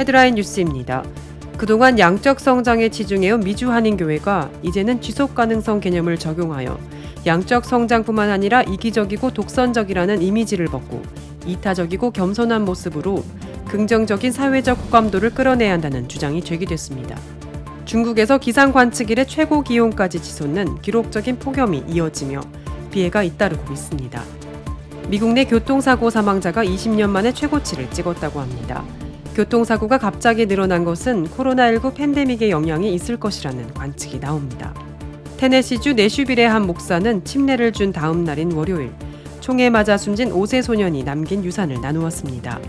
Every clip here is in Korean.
헤드라인 뉴스입니다. 그동안 양적 성장에 치중해온 미주 한인교회가 이제는 지속 가능성 개념을 적용하여 양적 성장뿐만 아니라 이기적이고 독선적이라는 이미지를 벗고 이타적이고 겸손한 모습으로 긍정적인 사회적 호감도를 끌어내야 한다는 주장이 제기됐습니다. 중국에서 기상 관측 일의 최고 기온까지 치솟는 기록적인 폭염이 이어지며 피해가 잇따르고 있습니다. 미국 내 교통사고 사망자가 20년 만에 최고치를 찍었다고 합니다. 교통사고가 갑자기 늘어난 것은 코로나19 팬데믹의 영향이 있을 것이라는 관측이 나옵니다. 테네시주 내슈빌의 한 목사는 침례를 준 다음 날인 월요일, 총에 맞아 숨진 5세 소년이 남긴 유산을 나누었습니다.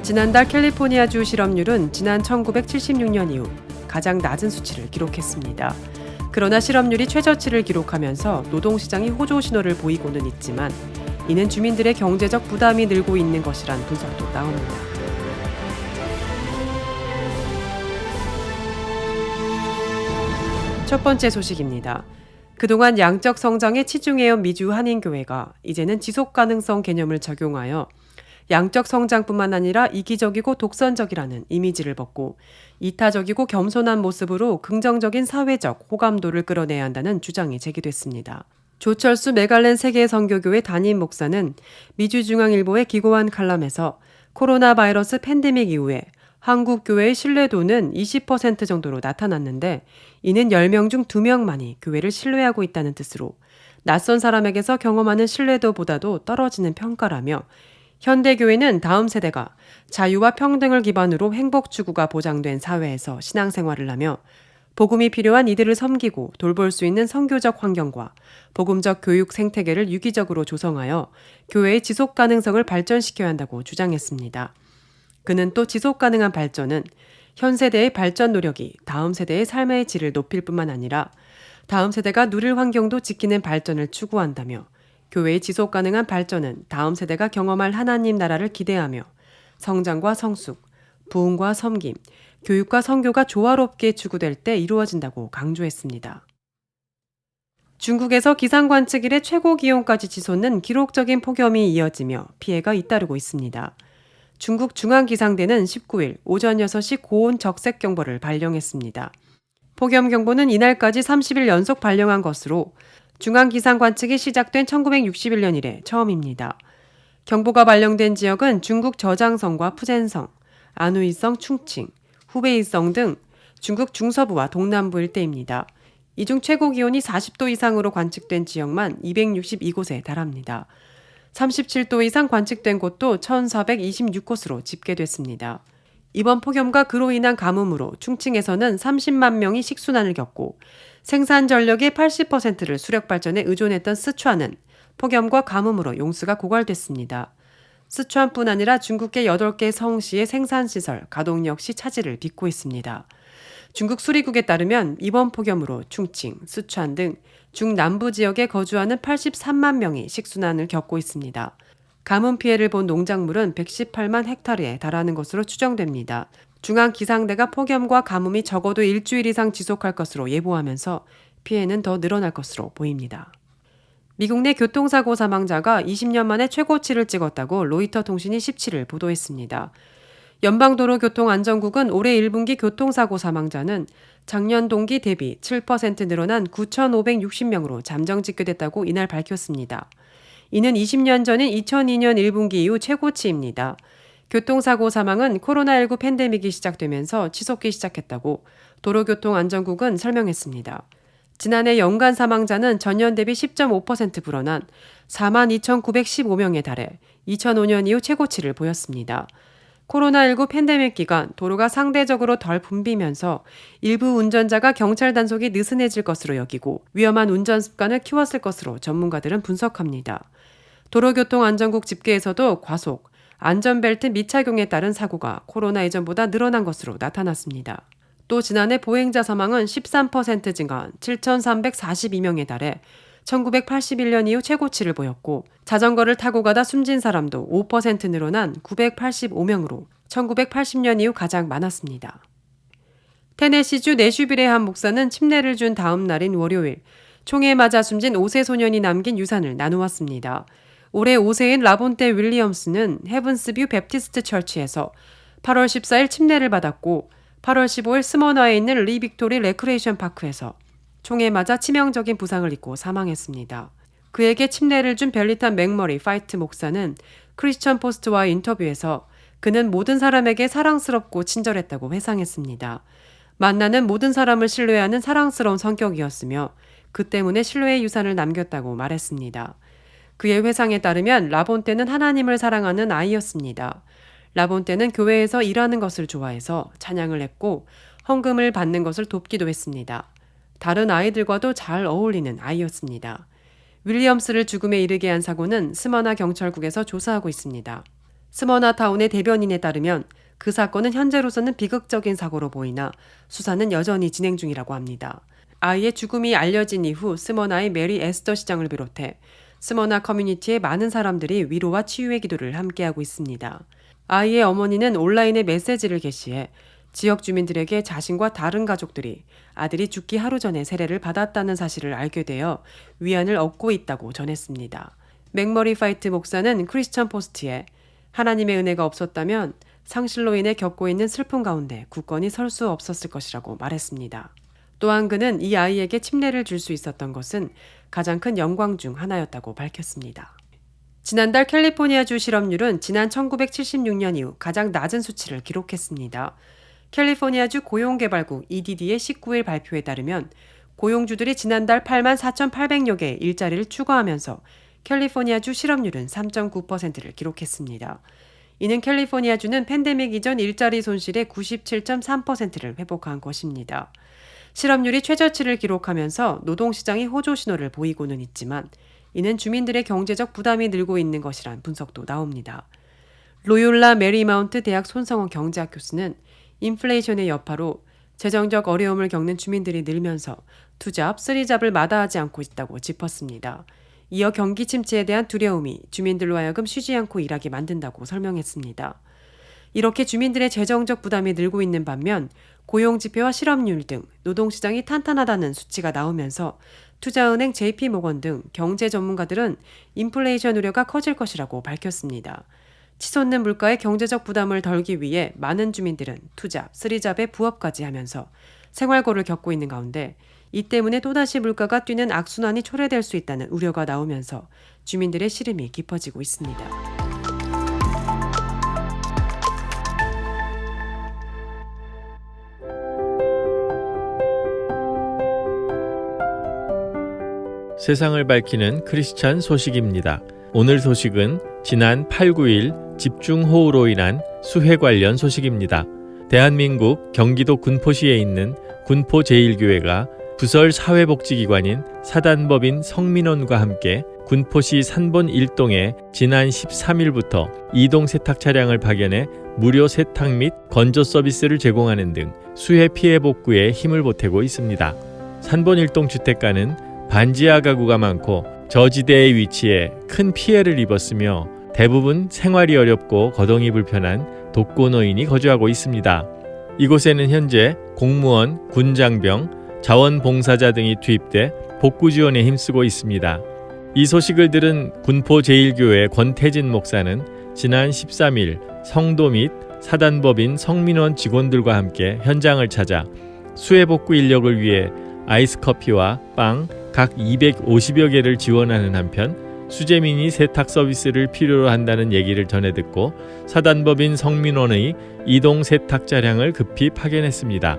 지난달 캘리포니아주 실업률은 지난 1976년 이후 가장 낮은 수치를 기록했습니다. 그러나 실업률이 최저치를 기록하면서 노동시장이 호조 신호를 보이고는 있지만 이는 주민들의 경제적 부담이 늘고 있는 것이란 분석도 나옵니다. 첫 번째 소식입니다. 그동안 양적 성장에 치중해온 미주 한인교회가 이제는 지속 가능성 개념을 적용하여 양적 성장뿐만 아니라 이기적이고 독선적이라는 이미지를 벗고 이타적이고 겸손한 모습으로 긍정적인 사회적 호감도를 끌어내야 한다는 주장이 제기됐습니다. 조철수 메갈렌 세계선교교회 담임 목사는 미주중앙일보에 기고한 칼럼에서 코로나 바이러스 팬데믹 이후에 한국 교회의 신뢰도는 20% 정도로 나타났는데 이는 10명 중 2명만이 교회를 신뢰하고 있다는 뜻으로 낯선 사람에게서 경험하는 신뢰도보다도 떨어지는 평가라며 현대교회는 다음 세대가 자유와 평등을 기반으로 행복 추구가 보장된 사회에서 신앙생활을 하며 복음이 필요한 이들을 섬기고 돌볼 수 있는 선교적 환경과 복음적 교육 생태계를 유기적으로 조성하여 교회의 지속 가능성을 발전시켜야 한다고 주장했습니다. 그는 또 지속 가능한 발전은 현 세대의 발전 노력이 다음 세대의 삶의 질을 높일 뿐만 아니라 다음 세대가 누릴 환경도 지키는 발전을 추구한다며 교회의 지속 가능한 발전은 다음 세대가 경험할 하나님 나라를 기대하며 성장과 성숙, 부흥과 섬김, 교육과 선교가 조화롭게 추구될 때 이루어진다고 강조했습니다. 중국에서 기상 관측 일의 최고 기온까지 치솟는 기록적인 폭염이 이어지며 피해가 잇따르고 있습니다. 중국 중앙기상대는 19일 오전 6시 고온 적색경보를 발령했습니다. 폭염경보는 이날까지 30일 연속 발령한 것으로 중앙기상 관측이 시작된 1961년 이래 처음입니다. 경보가 발령된 지역은 중국 저장성과 푸젠성, 안후이성, 충칭, 후베이성 등 중국 중서부와 동남부 일대입니다. 이 중 최고 기온이 40도 이상으로 관측된 지역만 262곳에 달합니다. 37도 이상 관측된 곳도 1,426곳으로 집계됐습니다. 이번 폭염과 그로 인한 가뭄으로 충칭에서는 30만 명이 식순환을 겪고 생산 전력의 80%를 수력 발전에 의존했던 스촨은 폭염과 가뭄으로 용수가 고갈됐습니다. 스촨뿐 아니라 중국계 8개 성시의 생산시설, 가동 역시 차질을 빚고 있습니다. 중국 수리국에 따르면 이번 폭염으로 충칭, 스촨 등 중남부 지역에 거주하는 83만 명이 식순환을 겪고 있습니다. 가뭄 피해를 본 농작물은 118만 헥타르에 달하는 것으로 추정됩니다. 중앙기상대가 폭염과 가뭄이 적어도 일주일 이상 지속할 것으로 예보하면서 피해는 더 늘어날 것으로 보입니다. 미국 내 교통사고 사망자가 20년 만에 최고치를 찍었다고 로이터 통신이 17일 보도했습니다. 연방도로교통안전국은 올해 1분기 교통사고 사망자는 작년 동기 대비 7% 늘어난 9,560명으로 잠정 집계됐다고 이날 밝혔습니다. 이는 20년 전인 2002년 1분기 이후 최고치입니다. 교통사고 사망은 코로나19 팬데믹이 시작되면서 치솟기 시작했다고 도로교통안전국은 설명했습니다. 지난해 연간 사망자는 전년 대비 10.5% 불어난 42,915명에 달해 2005년 이후 최고치를 보였습니다. 코로나19 팬데믹 기간 도로가 상대적으로 덜 붐비면서 일부 운전자가 경찰 단속이 느슨해질 것으로 여기고 위험한 운전 습관을 키웠을 것으로 전문가들은 분석합니다. 도로교통안전국 집계에서도 과속, 안전벨트 미착용에 따른 사고가 코로나 이전보다 늘어난 것으로 나타났습니다. 또 지난해 보행자 사망은 13% 증가한 7,342명에 달해 1981년 이후 최고치를 보였고 자전거를 타고 가다 숨진 사람도 5% 늘어난 985명으로 1980년 이후 가장 많았습니다. 테네시주 내슈빌의 한 목사는 침례를 준 다음 날인 월요일 총에 맞아 숨진 5세 소년이 남긴 유산을 나누었습니다. 올해 5세인 라본테 윌리엄스는 헤븐스뷰 베프티스트 처치에서 8월 14일 침례를 받았고 8월 15일 스머나에 있는 리 빅토리 레크레이션 파크에서 총에 맞아 치명적인 부상을 입고 사망했습니다. 그에게 침례를 준 벨리탄 맥머리 파이트 목사는 크리스천 포스트와의 인터뷰에서 그는 모든 사람에게 사랑스럽고 친절했다고 회상했습니다. 만나는 모든 사람을 신뢰하는 사랑스러운 성격이었으며 그 때문에 신뢰의 유산을 남겼다고 말했습니다. 그의 회상에 따르면 라본테는 하나님을 사랑하는 아이였습니다. 라본테는 교회에서 일하는 것을 좋아해서 찬양을 했고 헌금을 받는 것을 돕기도 했습니다. 다른 아이들과도 잘 어울리는 아이였습니다. 윌리엄스를 죽음에 이르게 한 사고는 스머나 경찰국에서 조사하고 있습니다. 스머나 타운의 대변인에 따르면 그 사건은 현재로서는 비극적인 사고로 보이나 수사는 여전히 진행 중이라고 합니다. 아이의 죽음이 알려진 이후 스머나의 메리 에스더 시장을 비롯해 스머나 커뮤니티의 많은 사람들이 위로와 치유의 기도를 함께하고 있습니다. 아이의 어머니는 온라인에 메시지를 게시해 지역 주민들에게 자신과 다른 가족들이 아들이 죽기 하루 전에 세례를 받았다는 사실을 알게 되어 위안을 얻고 있다고 전했습니다. 맥머리 파이트 목사는 크리스천 포스트에 하나님의 은혜가 없었다면 상실로 인해 겪고 있는 슬픔 가운데 굳건히 설 수 없었을 것이라고 말했습니다. 또한 그는 이 아이에게 침례를 줄 수 있었던 것은 가장 큰 영광 중 하나였다고 밝혔습니다. 지난달 캘리포니아주 실업률은 지난 1976년 이후 가장 낮은 수치를 기록했습니다. 캘리포니아주 고용개발국 EDD의 19일 발표에 따르면 고용주들이 지난달 8만 4,800여 개의 일자리를 추가하면서 캘리포니아주 실업률은 3.9%를 기록했습니다. 이는 캘리포니아주는 팬데믹 이전 일자리 손실의 97.3%를 회복한 것입니다. 실업률이 최저치를 기록하면서 노동시장이 호조 신호를 보이고는 있지만 이는 주민들의 경제적 부담이 늘고 있는 것이란 분석도 나옵니다. 로욜라 메리마운트 대학 손성원 경제학 교수는 인플레이션의 여파로 재정적 어려움을 겪는 주민들이 늘면서 투잡, 쓰리잡을 마다하지 않고 있다고 짚었습니다. 이어 경기 침체에 대한 두려움이 주민들로 하여금 쉬지 않고 일하게 만든다고 설명했습니다. 이렇게 주민들의 재정적 부담이 늘고 있는 반면 고용지표와 실업률 등 노동시장이 탄탄하다는 수치가 나오면서 투자은행 JP모건 등 경제 전문가들은 인플레이션 우려가 커질 것이라고 밝혔습니다. 치솟는 물가의 경제적 부담을 덜기 위해 많은 주민들은 투잡, 쓰리잡에 부업까지 하면서 생활고를 겪고 있는 가운데 이 때문에 또다시 물가가 뛰는 악순환이 초래될 수 있다는 우려가 나오면서 주민들의 시름이 깊어지고 있습니다. 세상을 밝히는 크리스찬 소식입니다. 오늘 소식은 지난 8, 9일 집중호우로 인한 수해 관련 소식입니다. 대한민국 경기도 군포시에 있는 군포 제1교회가 부설 사회복지기관인 사단법인 성민원과 함께 군포시 산본 1동에 지난 13일부터 이동 세탁 차량을 파견해 무료 세탁 및 건조 서비스를 제공하는 등 수해 피해 복구에 힘을 보태고 있습니다. 산본 1동 주택가는 반지하 가구가 많고 저지대에 위치해 큰 피해를 입었으며 대부분 생활이 어렵고 거동이 불편한 독거노인이 거주하고 있습니다. 이곳에는 현재 공무원, 군장병, 자원봉사자 등이 투입돼 복구 지원에 힘쓰고 있습니다. 이 소식을 들은 군포 제1교회 권태진 목사는 지난 13일 성도 및 사단법인 성민원 직원들과 함께 현장을 찾아 수해 복구 인력을 위해 아이스커피와 빵 각 250여 개를 지원하는 한편 수재미니 세탁 서비스를 필요로 한다는 얘기를 전해 듣고 사단법인 성민원의 이동 세탁 차량을 급히 파견했습니다.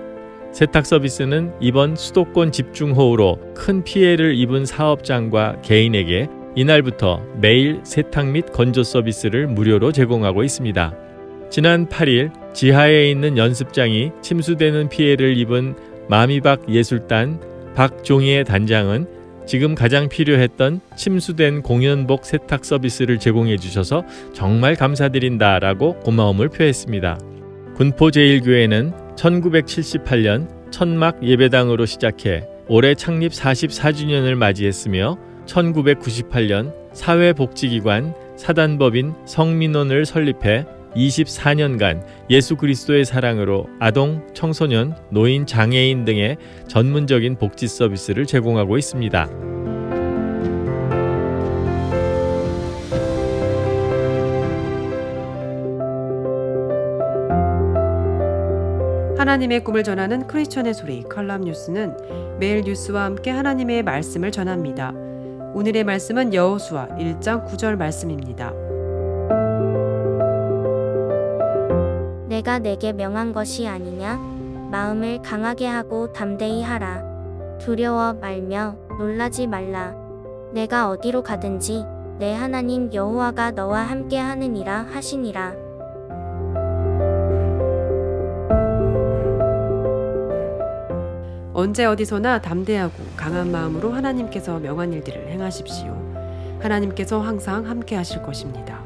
세탁 서비스는 이번 수도권 집중호우로 큰 피해를 입은 사업장과 개인에게 이날부터 매일 세탁 및 건조 서비스를 무료로 제공하고 있습니다. 지난 8일 지하에 있는 연습장이 침수되는 피해를 입은 마미박 예술단 박종희의 단장은 지금 가장 필요했던 침수된 공연복 세탁 서비스를 제공해 주셔서 정말 감사드린다라고 고마움을 표했습니다. 군포 제1교회는 1978년 천막 예배당으로 시작해 올해 창립 44주년을 맞이했으며 1998년 사회복지기관 사단법인 성민원을 설립해 24년간 예수 그리스도의 사랑으로 아동, 청소년, 노인, 장애인 등의 전문적인 복지 서비스를 제공하고 있습니다. 하나님의 꿈을 전하는 크리스천의 소리 칼럼 뉴스는 매일 뉴스와 함께 하나님의 말씀을 전합니다. 오늘의 말씀은 여호수아 1장 9절 말씀입니다. 내가 내게 명한 것이 아니냐? 마음을 강하게 하고 담대히 하라. 두려워 말며 놀라지 말라. 내가 어디로 가든지 내 하나님 여호와가 너와 함께 하느니라 하시니라. 언제 어디서나 담대하고 강한 마음으로 하나님께서 명한 일들을 행하십시오. 하나님께서 항상 함께 하실 것입니다.